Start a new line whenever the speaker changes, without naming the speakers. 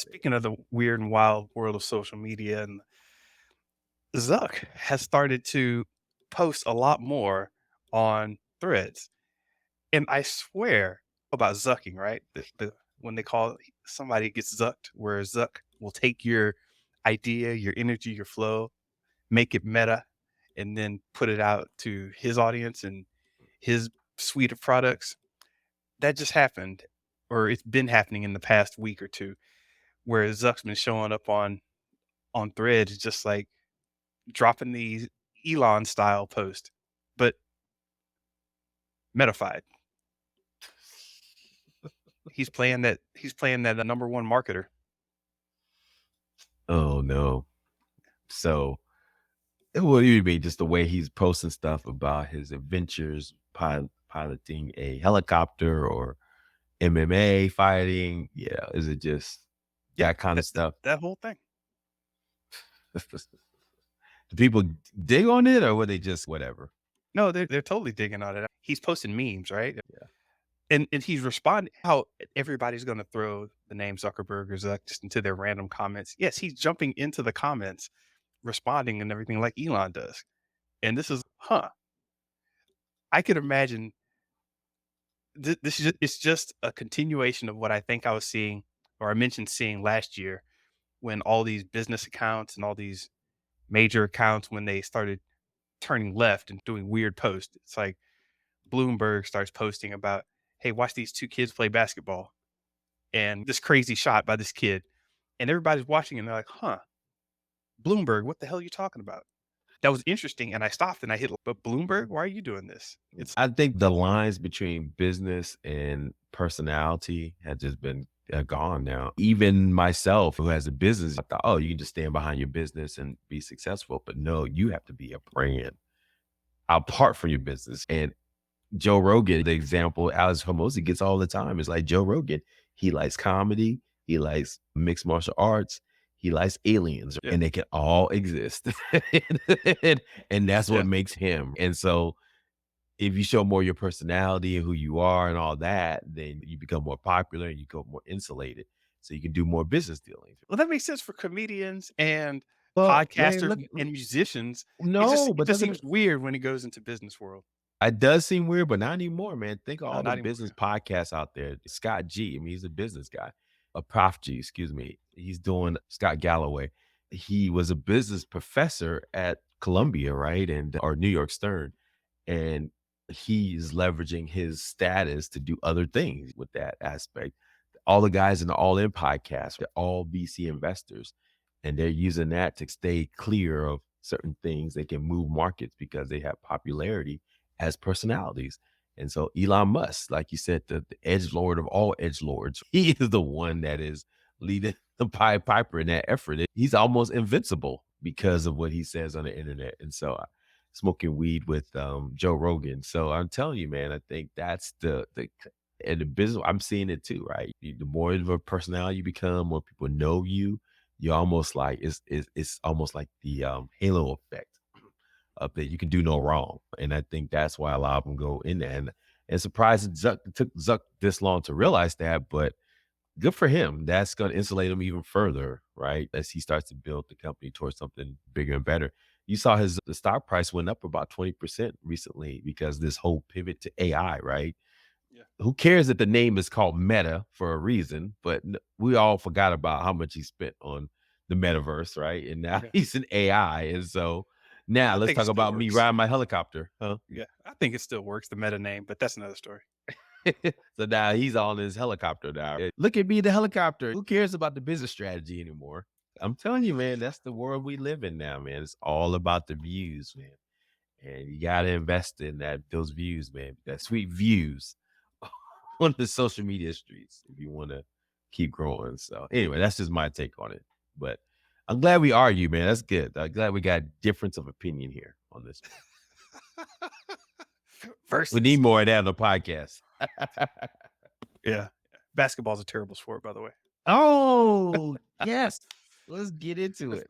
Speaking of the weird and wild world of social media, and Zuck has started to post a lot more on Threads. And I swear about zucking, right? When they call somebody gets zucked, where Zuck will take your idea, your energy, your flow, make it meta, and then put it out to his audience and his suite of products. That just happened, or it's been happening in the past week or two, where Zuck's been showing up on Threads, just like dropping these Elon style post, but metafied. He's playing that number one marketer.
Oh no. So what do you mean? Just the way he's posting stuff about his adventures, piloting a helicopter or MMA fighting? Yeah, is it just
Yeah,
that kind of stuff?
that whole thing.
Do people dig on it or were they just whatever?
No, they're totally digging on it. He's posting memes, right?
Yeah.
And he's responding how everybody's gonna throw the name Zuckerberg or Zuck just into their random comments. Yes, he's jumping into the comments, responding and everything like Elon does. And this is, I could imagine this is it's just a continuation of what I think I was seeing, or I mentioned seeing last year, when all these business accounts and all these major accounts, when they started turning left and doing weird posts. It's like Bloomberg starts posting about, "Hey, watch these 2 kids play basketball," and this crazy shot by this kid, and everybody's watching and they're like, Bloomberg, what the hell are you talking about?" That was interesting, and I stopped and I hit, "But Bloomberg, why are you doing this?" It's
I think the lines between business and personality have just been gone now. Even myself, who has a business, I thought, oh, you can just stand behind your business and be successful. But no, you have to be a brand apart from your business. And Joe Rogan, the example Alex Hormozy gets all the time is like Joe Rogan. He likes comedy, he likes mixed martial arts, he likes aliens,
yeah,
and they can all exist. And that's what
yeah.
makes him. And so if you show more your personality and who you are and all that, then you become more popular and you go more insulated. So you can do more business dealings.
Well, that makes sense for comedians and
Well, man,
podcasters and musicians.
no,
It
but
just
doesn't
seems weird when it goes into business world.
it does seem weird, but not anymore, man. Think of
No,
all the
not anymore.
business podcasts out there. Scott G, I mean, he's a business guy. Prof G, excuse me. He's doing Scott Galloway. He was a business professor at Columbia, right? And or New York Stern. And he's leveraging his status to do other things with that aspect. All the guys in the All In podcast, they're all VC investors, and they're using that to stay clear of certain things. They can move markets because they have popularity as personalities. And so Elon Musk, like you said, the edge lord of all edge lords, he is the one that is leading the Pied Piper in that effort. He's almost invincible because of what he says on the internet. And so smoking weed with Joe Rogan. So I'm telling you, man, I think that's the and the business. I'm seeing it too, right? The more of a personality you become, more people know you. You're almost like it's almost like the halo effect of that you can do no wrong, and I think that's why a lot of them go in there. And surprised it took Zuck this long to realize that, but good for him. That's going to insulate him even further, right? As he starts to build the company towards something bigger and better. You saw the stock price went up about 20% recently because this whole pivot to AI, right?
Yeah.
Who cares that the name is called Meta for a reason, but we all forgot about how much he spent on the metaverse, right? And now
Yeah.
he's an AI. And so now
I
let's
think it
talk
still
about me
works.
riding my helicopter, huh?
Yeah. I think it still works, the meta name, but that's another story.
So now he's on his helicopter now. Look at me, the helicopter. Who cares about the business strategy anymore? I'm telling you, man, that's the world we live in now, man. It's all about the views, man. And you gotta invest in those views, man. That sweet views on the social media streets if you wanna keep growing. So anyway, that's just my take on it. But I'm glad we argue, man. That's good. I'm glad we got difference of opinion here on this one. We need
Versus.
more of that on the podcast.
Yeah. Basketball's a terrible sport, by the way.
Oh, yes. Let's get into
Let's
it.